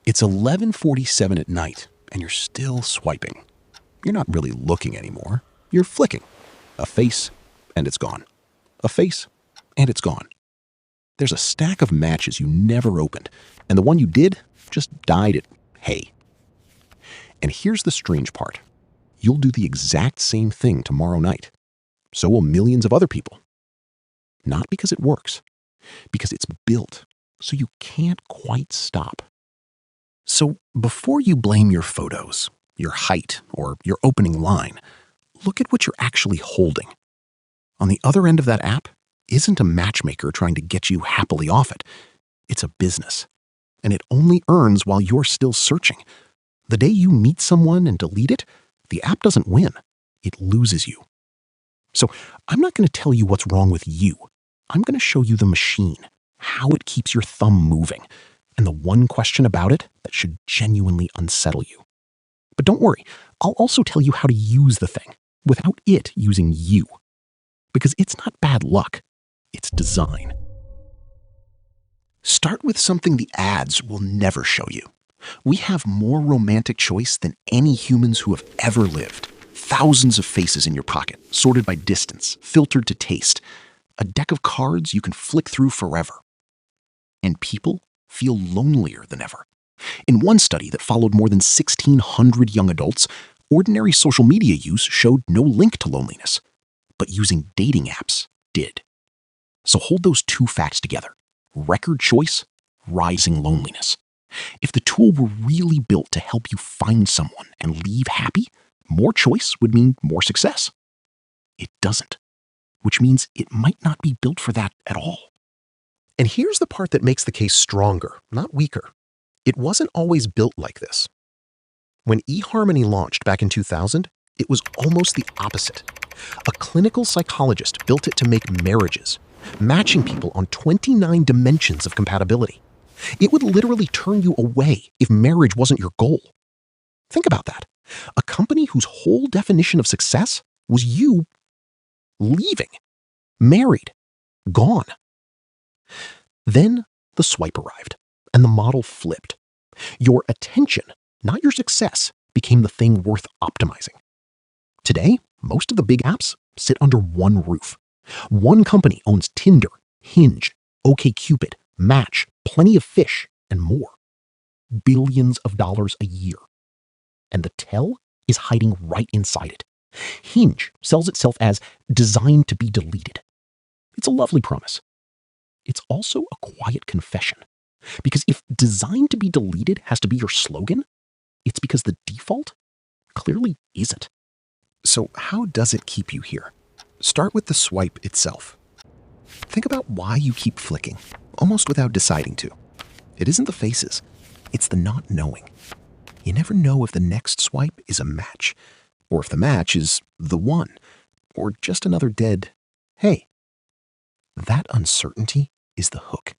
It's 11:47 at night, and you're still swiping. You're not really looking anymore. You're flicking. A face, and it's gone. A face, and it's gone. There's a stack of matches you never opened, and the one you did just died at hey. And here's the strange part. You'll do the exact same thing tomorrow night. So will millions of other people. Not because it works, because it's built so you can't quite stop. So before you blame your photos, your height, or your opening line, look at what you're actually holding. On the other end of that app isn't a matchmaker trying to get you happily off it. It's a business. And it only earns while you're still searching. The day you meet someone and delete it, the app doesn't win. It loses you. So I'm not going to tell you what's wrong with you. I'm going to show you the machine, how it keeps your thumb moving, and the one question about it that should genuinely unsettle you. But don't worry, I'll also tell you how to use the thing without it using you. Because it's not bad luck, it's design. Start with something the ads will never show you. We have more romantic choice than any humans who have ever lived. Thousands of faces in your pocket, sorted by distance, filtered to taste. A deck of cards you can flick through forever. And people feel lonelier than ever. In one study that followed more than 1,600 young adults, ordinary social media use showed no link to loneliness, but using dating apps did. So hold those two facts together. Record choice, rising loneliness. If the tool were really built to help you find someone and leave happy, more choice would mean more success. It doesn't, which means it might not be built for that at all. And here's the part that makes the case stronger, not weaker. It wasn't always built like this. When eHarmony launched back in 2000, it was almost the opposite. A clinical psychologist built it to make marriages, matching people on 29 dimensions of compatibility. It would literally turn you away if marriage wasn't your goal. Think about that. A company whose whole definition of success was you leaving, married, gone. Then the swipe arrived, and the model flipped. Your attention, not your success, became the thing worth optimizing. Today, most of the big apps sit under one roof. One company owns Tinder, Hinge, OkCupid, Match, Plenty of Fish, and more. Billions of dollars a year. And the tell is hiding right inside it. Hinge sells itself as designed to be deleted. It's a lovely promise. It's also a quiet confession. Because if designed to be deleted has to be your slogan, it's because the default clearly isn't. So how does it keep you here? Start with the swipe itself. Think about why you keep flicking, almost without deciding to. It isn't the faces, it's the not knowing. You never know if the next swipe is a match, or if the match is the one, or just another dead, hey. That uncertainty is the hook.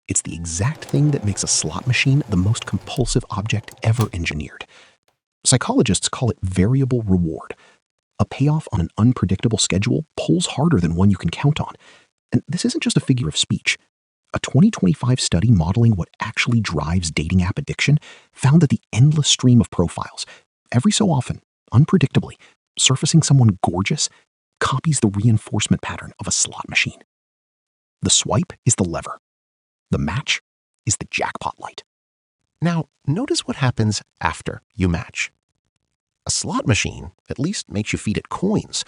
It's the exact thing that makes a slot machine the most compulsive object ever engineered. Psychologists call it variable reward. A payoff on an unpredictable schedule pulls harder than one you can count on. And this isn't just a figure of speech. A 2025 study modeling what actually drives dating app addiction found that the endless stream of profiles, every so often, unpredictably, surfacing someone gorgeous, copies the reinforcement pattern of a slot machine. The swipe is the lever. The match is the jackpot light. Now, notice what happens after you match. A slot machine at least makes you feed it coins.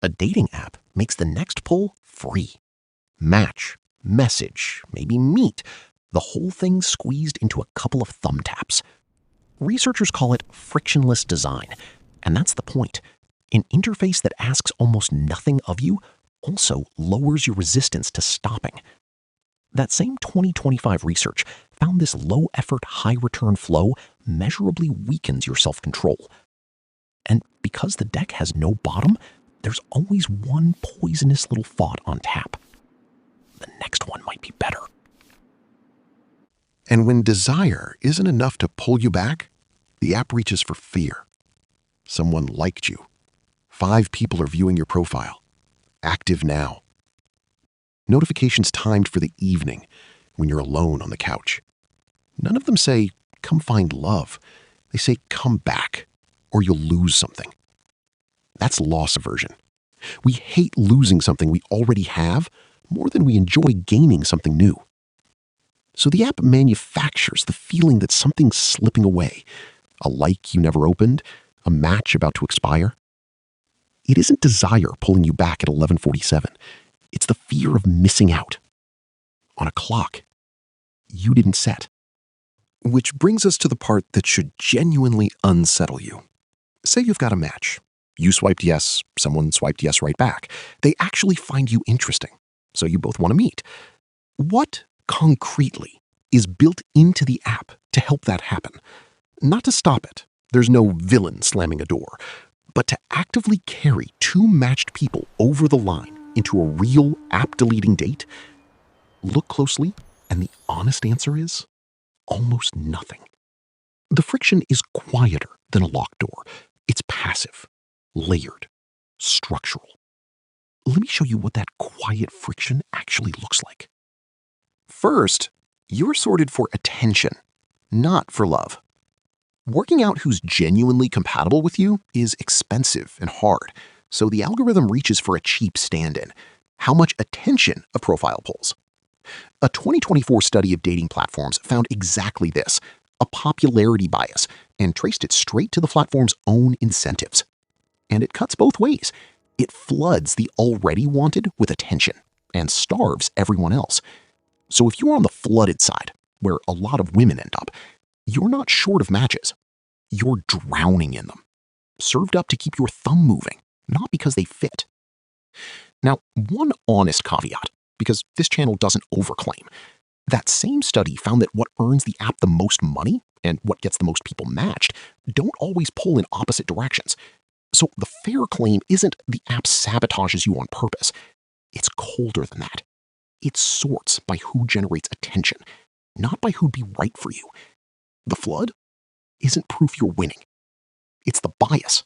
A dating app makes the next pull free. Match, message, maybe meet, the whole thing squeezed into a couple of thumb taps. Researchers call it frictionless design, and that's the point. An interface that asks almost nothing of you also lowers your resistance to stopping. That same 2025 research found this low-effort, high-return flow measurably weakens your self-control. And because the deck has no bottom, there's always one poisonous little thought on tap. The next one might be better. And when desire isn't enough to pull you back, the app reaches for fear. Someone liked you. 5 people are viewing your profile. Active now. Notifications timed for the evening when you're alone on the couch. None of them say, come find love. They say, come back, or you'll lose something. That's loss aversion. We hate losing something we already have more than we enjoy gaining something new. So the app manufactures the feeling that something's slipping away, a like you never opened, a match about to expire. It isn't desire pulling you back at 11:47. It's the fear of missing out on a clock you didn't set. Which brings us to the part that should genuinely unsettle you. Say you've got a match. You swiped yes, someone swiped yes right back. They actually find you interesting, so you both want to meet. What concretely is built into the app to help that happen? Not to stop it. There's no villain slamming a door. But to actively carry two matched people over the line into a real app-deleting date? Look closely, and the honest answer is almost nothing. The friction is quieter than a locked door. It's passive, layered, structural. Let me show you what that quiet friction actually looks like. First, you're sorted for attention, not for love. Working out who's genuinely compatible with you is expensive and hard, so the algorithm reaches for a cheap stand-in: how much attention a profile pulls. A 2024 study of dating platforms found exactly this, a popularity bias, and traced it straight to the platform's own incentives. And it cuts both ways. It floods the already wanted with attention and starves everyone else. So if you're on the flooded side, where a lot of women end up, you're not short of matches. You're drowning in them, served up to keep your thumb moving, not because they fit. Now, one honest caveat, because this channel doesn't overclaim. That same study found that what earns the app the most money and what gets the most people matched don't always pull in opposite directions. So the fair claim isn't the app sabotages you on purpose. It's colder than that. It sorts by who generates attention, not by who'd be right for you. The flood isn't proof you're winning. It's the bias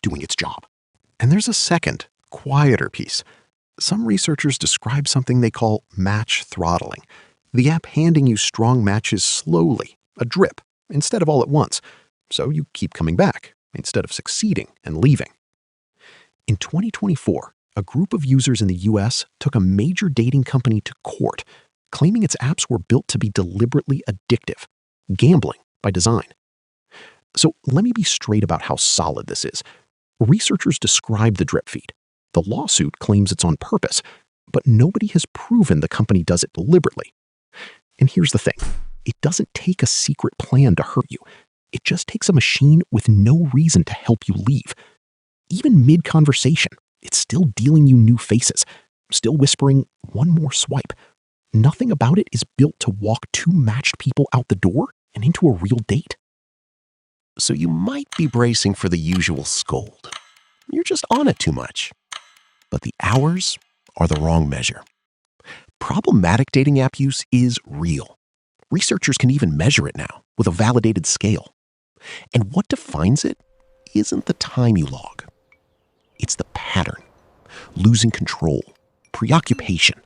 doing its job. And there's a second, quieter piece. Some researchers describe something they call match throttling. The app handing you strong matches slowly, a drip, instead of all at once. So you keep coming back, instead of succeeding and leaving. In 2024, a group of users in the US took a major dating company to court, claiming its apps were built to be deliberately addictive, gambling by design. So let me be straight about how solid this is. Researchers describe the drip feed. The lawsuit claims it's on purpose, but nobody has proven the company does it deliberately. And here's the thing. It doesn't take a secret plan to hurt you. It just takes a machine with no reason to help you leave. Even mid-conversation, it's still dealing you new faces, still whispering one more swipe. Nothing about it is built to walk two matched people out the door and into a real date. So you might be bracing for the usual scold. You're just on it too much. But the hours are the wrong measure. Problematic dating app use is real. Researchers can even measure it now with a validated scale. And what defines it isn't the time you log. It's the pattern, losing control, preoccupation,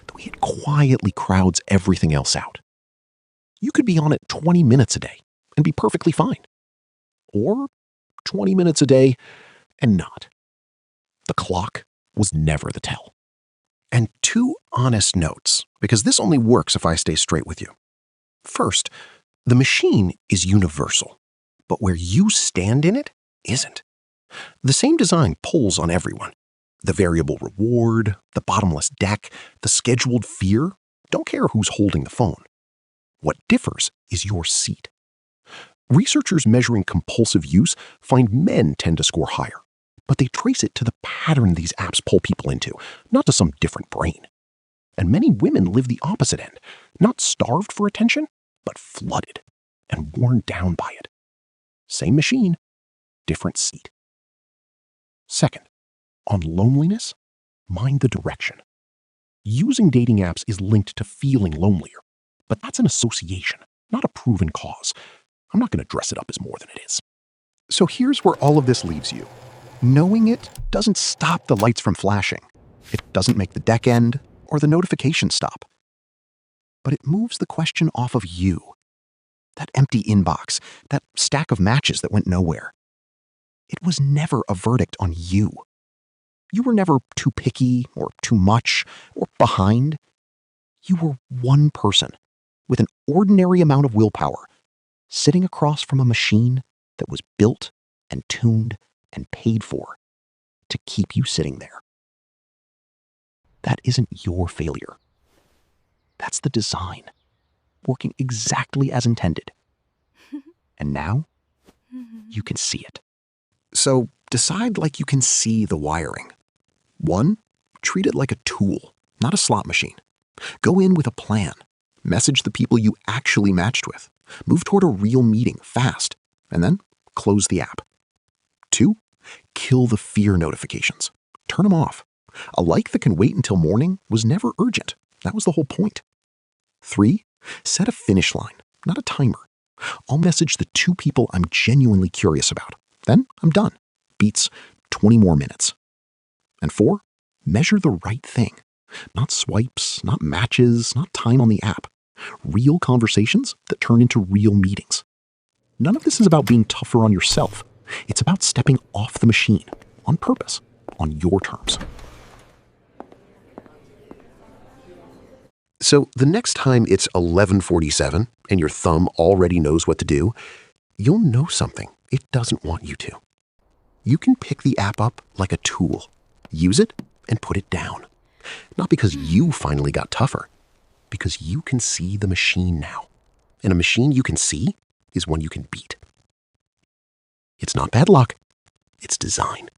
the way it quietly crowds everything else out. You could be on it 20 minutes a day and be perfectly fine. Or 20 minutes a day and not. The clock was never the tell. And two honest notes, because this only works if I stay straight with you. First, the machine is universal, but where you stand in it isn't. The same design pulls on everyone. The variable reward, the bottomless deck, the scheduled fear, don't care who's holding the phone. What differs is your seat. Researchers measuring compulsive use find men tend to score higher, but they trace it to the pattern these apps pull people into, not to some different brain. And many women live the opposite end, not starved for attention, but flooded and worn down by it. Same machine, different seat. Second, on loneliness, mind the direction. Using dating apps is linked to feeling lonelier, but that's an association, not a proven cause. I'm not going to dress it up as more than it is. So here's where all of this leaves you. Knowing it doesn't stop the lights from flashing. It doesn't make the deck end or the notification stop. But it moves the question off of you. that empty inbox, that stack of matches that went nowhere. It was never a verdict on you. You were never too picky or too much or behind. You were one person with an ordinary amount of willpower sitting across from a machine that was built and tuned and paid for to keep you sitting there. That isn't your failure. That's the design, working exactly as intended. And now, you can see it. So decide like you can see the wiring. 1, treat it like a tool, not a slot machine. Go in with a plan. Message the people you actually matched with. Move toward a real meeting fast, and then close the app. 2, kill the fear notifications. Turn them off. A like that can wait until morning was never urgent. That was the whole point. 3, set a finish line, not a timer. I'll message the 2 people I'm genuinely curious about. Then I'm done. Beats 20 more minutes. And 4, measure the right thing. Not swipes, not matches, not time on the app. Real conversations that turn into real meetings. None of this is about being tougher on yourself. It's about stepping off the machine, on purpose, on your terms. So the next time it's 11:47 and your thumb already knows what to do, you'll know something it doesn't want you to. You can pick the app up like a tool, use it, and put it down. Not because you finally got tougher, because you can see the machine now. And a machine you can see is one you can beat. It's not bad luck, it's design.